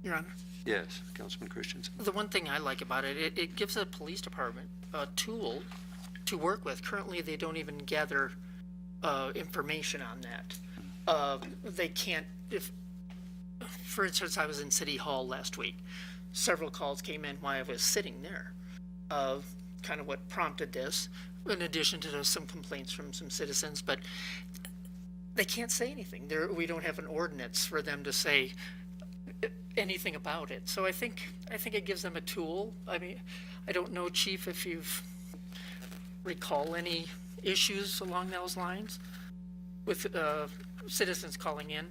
Your Honor. Yes, Councilman Christensen. The one thing I like about it, it gives the police department a tool to work with. Currently, they don't even gather information on that. They can't, for instance, I was in City Hall last week. Several calls came in while I was sitting there. Kind of what prompted this, in addition to some complaints from some citizens, but they can't say anything. We don't have an ordinance for them to say anything about it. So I think it gives them a tool. I mean, I don't know, Chief, if you've recall any issues along those lines with citizens calling in.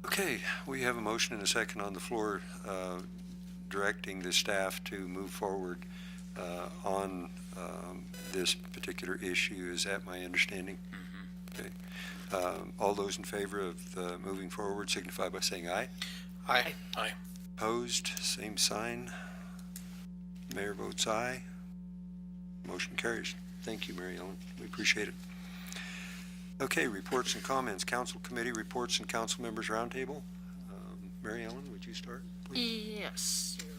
Okay, we have a motion and a second on the floor directing the staff to move forward on this particular issue. Is that my understanding? Okay. All those in favor of moving forward signify by saying aye. Aye. Aye. Opposed, same sign. Mayor votes aye. Motion carries. Thank you, Mary Ellen. We appreciate it. Okay, reports and comments. Council committee reports and council members roundtable. Mary Ellen, would you start, please? Yes, Your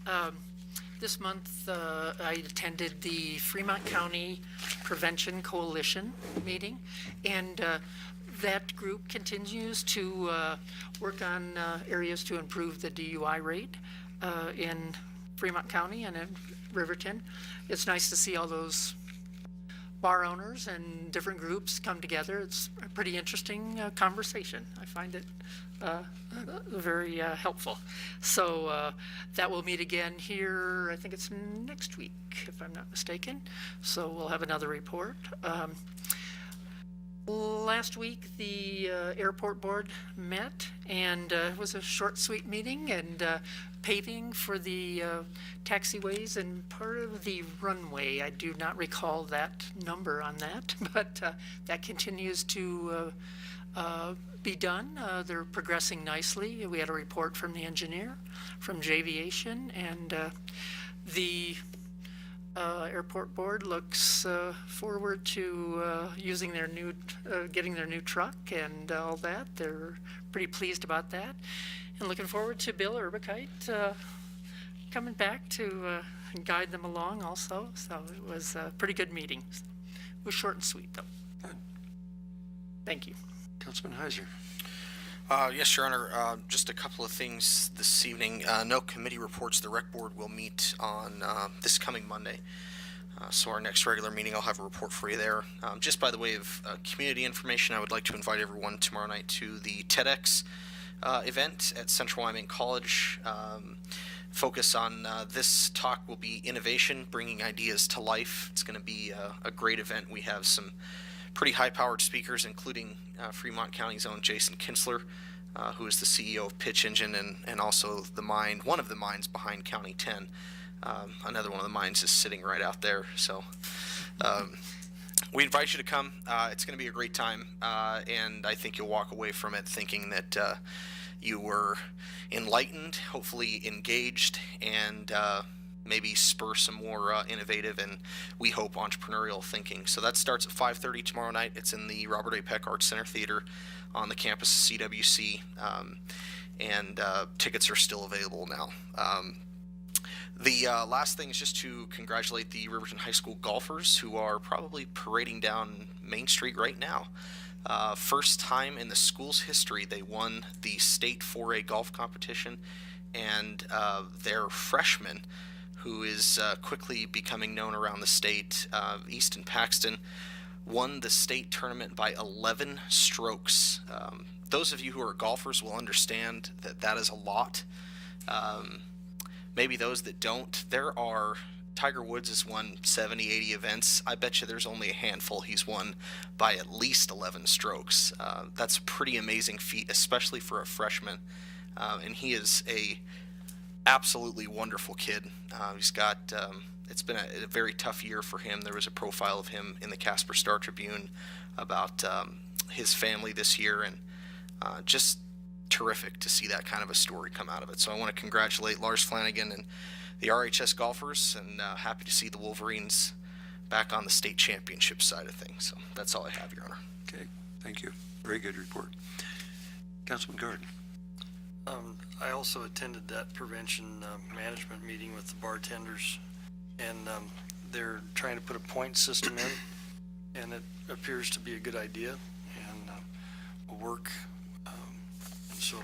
Honor. This month, I attended the Fremont County Prevention Coalition meeting, and that group continues to work on areas to improve the DUI rate in Fremont County and in Riverton. It's nice to see all those bar owners and different groups come together. It's a pretty interesting conversation. I find it very helpful. So that will meet again here, I think it's next week, if I'm not mistaken. So we'll have another report. Last week, the airport board met, and it was a short, sweet meeting, and paving for the taxiways and part of the runway. I do not recall that number on that, but that continues to be done. They're progressing nicely. We had a report from the engineer from Javiation, and the airport board looks forward to using their new, getting their new truck and all that. They're pretty pleased about that, and looking forward to Bill Urbakite coming back to guide them along also. So it was a pretty good meeting. It was short and sweet, though. Good. Thank you. Councilman Heiser. Yes, Your Honor. Just a couple of things this evening. No committee reports. The rec board will meet on this coming Monday. So our next regular meeting, I'll have a report for you there. Just by the way of community information, I would like to invite everyone tomorrow night to the TEDx event at Central Wyoming College. Focus on this talk will be innovation, bringing ideas to life. It's going to be a great event. We have some pretty high-powered speakers, including Fremont County's own Jason Kinsler, who is the CEO of Pitch Engine and also one of the minds behind County 10. Another one of the minds is sitting right out there. So we invite you to come. It's going to be a great time, and I think you'll walk away from it thinking that you were enlightened, hopefully engaged, and maybe spur some more innovative and, we hope, entrepreneurial thinking. So that starts at 5:30 tomorrow night. It's in the Robert A. Peck Arts Center Theater on the campus of CWC, and tickets are still available now. The last thing is just to congratulate the Riverton High School golfers, who are probably parading down Main Street right now. First time in the school's history they won the state 4A golf competition, and their freshman, who is quickly becoming known around the state, Easton Paxton, won the state tournament by 11 strokes. Those of you who are golfers will understand that that is a lot. Maybe those that don't, Tiger Woods has won 70, 80 events. I bet you there's only a handful he's won by at least 11 strokes. That's a pretty amazing feat, especially for a freshman. And he is a absolutely wonderful kid. He's got, it's been a very tough year for him. There was a profile of him in the Casper Star Tribune about his family this year, and just terrific to see that kind of a story come out of it. So I want to congratulate Lars Flanagan and the RHS golfers, and happy to see the Wolverines back on the state championship side of things. So that's all I have, Your Honor. Okay, thank you. Very good report. Councilman Garden. I also attended that prevention management meeting with the bartenders, and they're trying to put a point system in, and it appears to be a good idea, and will work. And so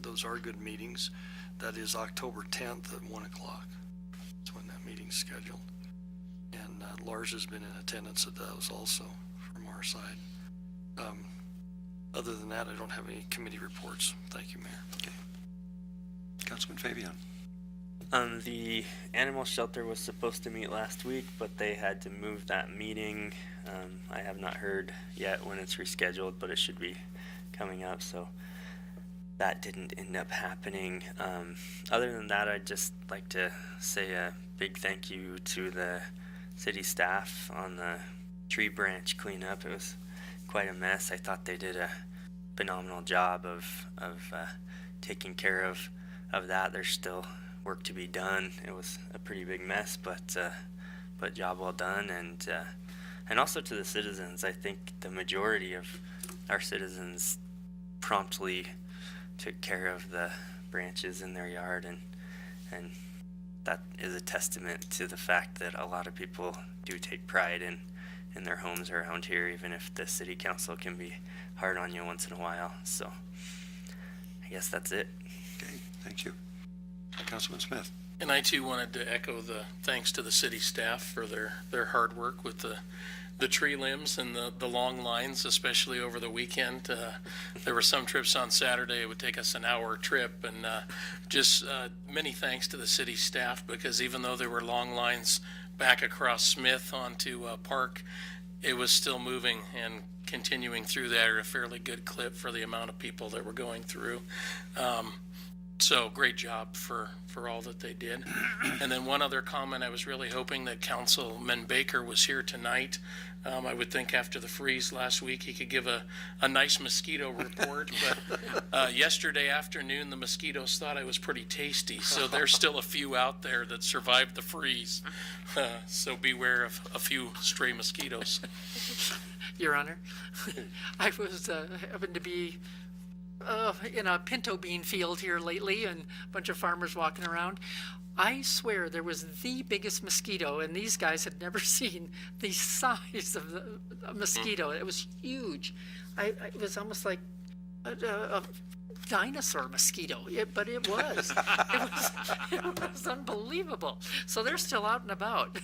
those are good meetings. That is October 10th at 1 o'clock. That's when that meeting's scheduled. And Lars has been in attendance at those also from our side. Other than that, I don't have any committee reports. Thank you, Mayor. Okay. Councilman Fabian. The animal shelter was supposed to meet last week, but they had to move that meeting. I have not heard yet when it's rescheduled, but it should be coming up, so that didn't end up happening. Other than that, I'd just like to say a big thank you to the city staff on the tree branch cleanup. It was quite a mess. I thought they did a phenomenal job of taking care of that. There's still work to be done. It was a pretty big mess, but job well done. And also to the citizens. I think the majority of our citizens promptly took care of the branches in their yard, and that is a testament to the fact that a lot of people do take pride in their homes around here, even if the city council can be hard on you once in a while. So I guess that's it. Okay, thank you. Councilman Smith. And I too wanted to echo the thanks to the city staff for their hard work with the tree limbs and the long lines, especially over the weekend. There were some trips on Saturday, it would take us an hour trip, and just many thanks to the city staff, because even though there were long lines back across Smith onto Park, it was still moving and continuing through that at a fairly good clip for the amount of people that were going through. So great job for all that they did. And then one other comment, I was really hoping that Councilman Baker was here tonight. I would think after the freeze last week, he could give a nice mosquito report. But yesterday afternoon, the mosquitoes thought I was pretty tasty. So there's still a few out there that survived the freeze. So beware of a few stray mosquitoes. Your Honor, I was happened to be in a pinto bean field here lately, and a bunch of farmers walking around. I swear there was the biggest mosquito, and these guys had never seen the size of a mosquito. It was huge. It was almost like a dinosaur mosquito, but it was. It was unbelievable. So they're still out and about.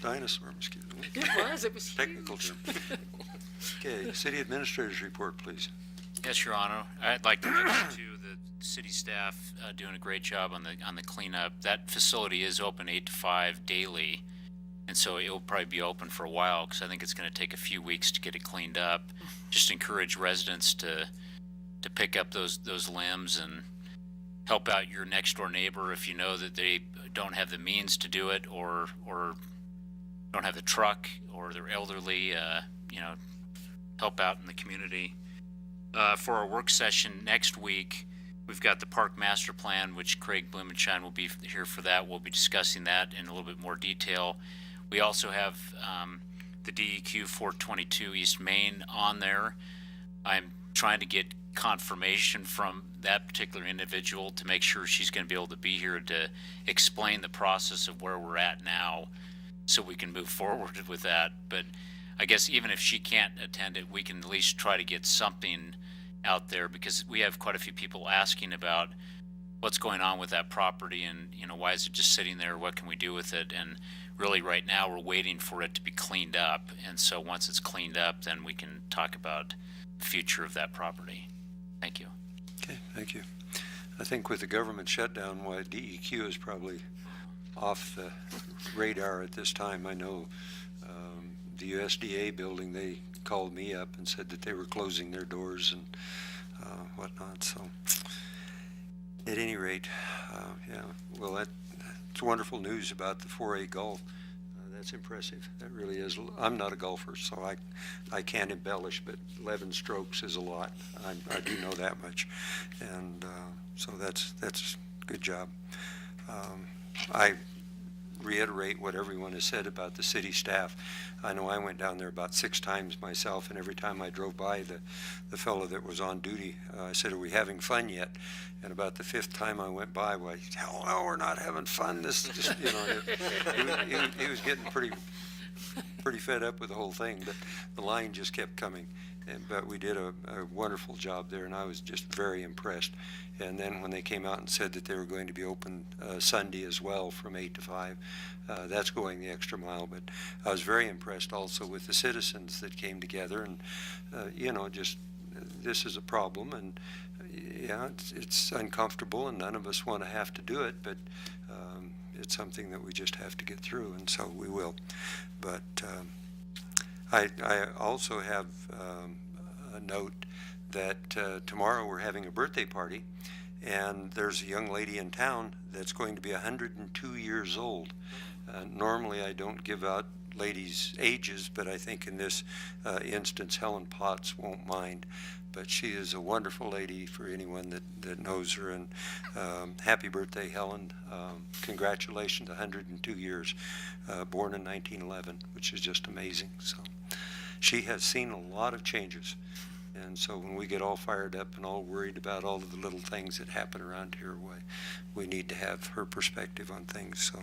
Dinosaur mosquito. It was Technical huge. term. Okay, city administrator's report, please. Yes, Your Honor. I'd like to mention too the city staff doing a great job on the cleanup. That facility is open 8 to 5 daily, and so it will probably be open for a while, because I think it's going to take a few weeks to get it cleaned up. Just encourage residents to pick up those limbs and help out your next door neighbor if you know that they don't have the means to do it, or don't have the truck, or they're elderly. Help out in the community. For our work session next week, we've got the park master plan, which Craig Blumenshine will be here for that. We'll be discussing that in a little bit more detail. We also have the DEQ 422 East Main on there. I'm trying to get confirmation from that particular individual to make sure she's going to be able to be here to explain the process of where we're at now, so we can move forward with that. But I guess even if she can't attend it, we can at least try to get something out there, because we have quite a few people asking about what's going on with that property, and why is it just sitting there, what can we do with it? And really right now we're waiting for it to be cleaned up, and so once it's cleaned up, then we can talk about the future of that property. Thank you. Okay, thank you. I think with the government shutdown, why DEQ is probably off the radar at this time. I know the USDA building, they called me up and said that they were closing their doors and whatnot. So at any rate, yeah, well, that's wonderful news about the 4A golf. That's impressive. That really is. I'm not a golfer, so I can't embellish, but 11 strokes is a lot. I do know that much. And so that's good job. I reiterate what everyone has said about the city staff. I know I went down there about 6 times myself, and every time I drove by the fellow that was on duty, I said, "Are we having fun yet?" And about the 5th time I went by, well, hell no, we're not having fun. This just, he was getting pretty fed up with the whole thing, but the line just kept coming. But we did a wonderful job there, and I was just very impressed. And then when they came out and said that they were going to be open Sunday as well from 8 to 5, that's going the extra mile. But I was very impressed also with the citizens that came together, and just this is a problem, and yeah, it's uncomfortable, and none of us want to have to do it, but it's something that we just have to get through, and so we will. But I also have a note that tomorrow we're having a birthday party, and there's a young lady in town that's going to be 102 years old. Normally I don't give out ladies' ages, but I think in this instance Helen Potts won't mind. But she is a wonderful lady for anyone that knows her, and happy birthday, Helen. Congratulations, 102 years, born in 1911, which is just amazing. So she has seen a lot of changes. And so when we get all fired up and all worried about all of the little things that happen around here, we need to have her perspective on things. So,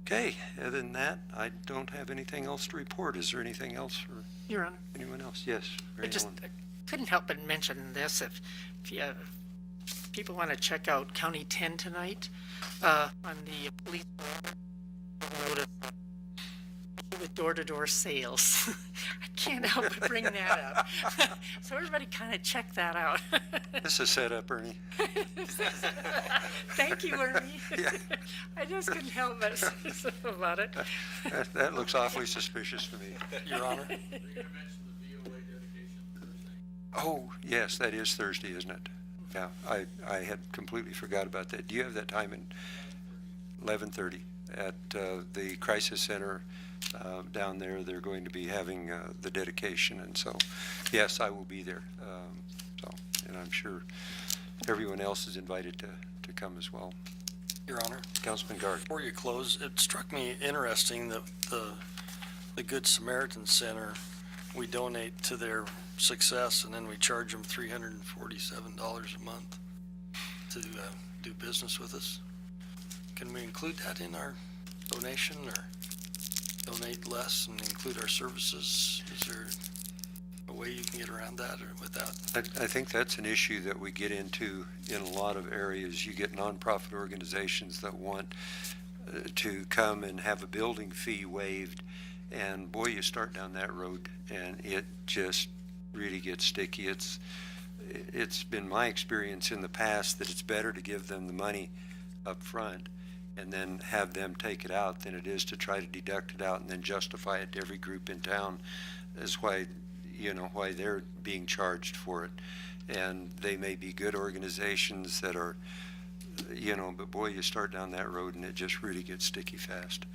okay, other than that, I don't have anything else to report. Is there anything else for Your Honor, anyone else? Yes, I Mary just Ellen. couldn't help but mention this. If people want to check out County 10 tonight, on the police notice with door-to-door sales. I can't help but bring that up. So everybody kind of check that out. This is set up, Ernie. Thank you, Ernie. Yeah. I just couldn't help but say something about it. That looks awfully suspicious to me. Your Honor. Oh, yes, that is Thursday, isn't it? Yeah, I had completely forgot about that. Do you have that time in 11:30 at the Crisis Center down there? They're going to be having the dedication, and so, yes, I will be there. And I'm sure everyone else is invited to come as well. Your Honor. Councilman Guard. Before you close, it struck me interesting that the Good Samaritan Center, we donate to their success, and then we charge them $347 a month to do business with us. Can we include that in our donation, or donate less and include our services? Is there a way you can get around that or without? I think that's an issue that we get into in a lot of areas. You get nonprofit organizations that want to come and have a building fee waived, and boy, you start down that road and it just really gets sticky. It's been my experience in the past that it's better to give them the money up front and then have them take it out than it is to try to deduct it out and then justify it to every group in town as why they're being charged for it. And they may be good organizations that are, but boy, you start down that road and it just really gets sticky fast.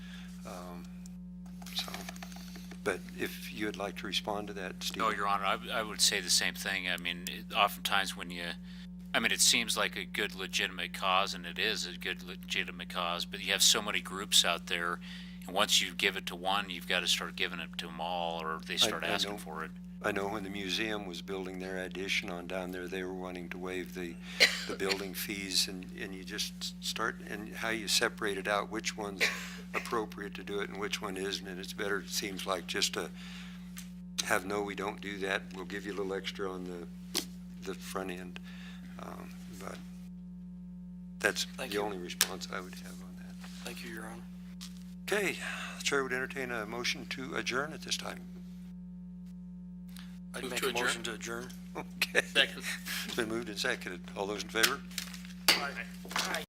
But if you'd like to respond to that, Steve. No, Your Honor, I would say the same thing. I mean, oftentimes when it seems like a good legitimate cause, and it is a good legitimate cause, but you have so many groups out there, and once you give it to one, you've got to start giving it to them all, or they start asking for it. I know when the museum was building their addition on down there, they were wanting to waive the building fees, and you just start, and how you separate it out, which one's appropriate to do it and which one isn't, and it's better, it seems like, just to have no, we don't do that. We'll give you a little extra on the front end. But that's Thank the you. only response I would have on that. Thank you, Your Honor. Okay, the chair would entertain a motion to adjourn at this time. I'd Move make to a adjourn. motion to adjourn. Okay. Second. It's been moved and seconded. All those in favor? Aye.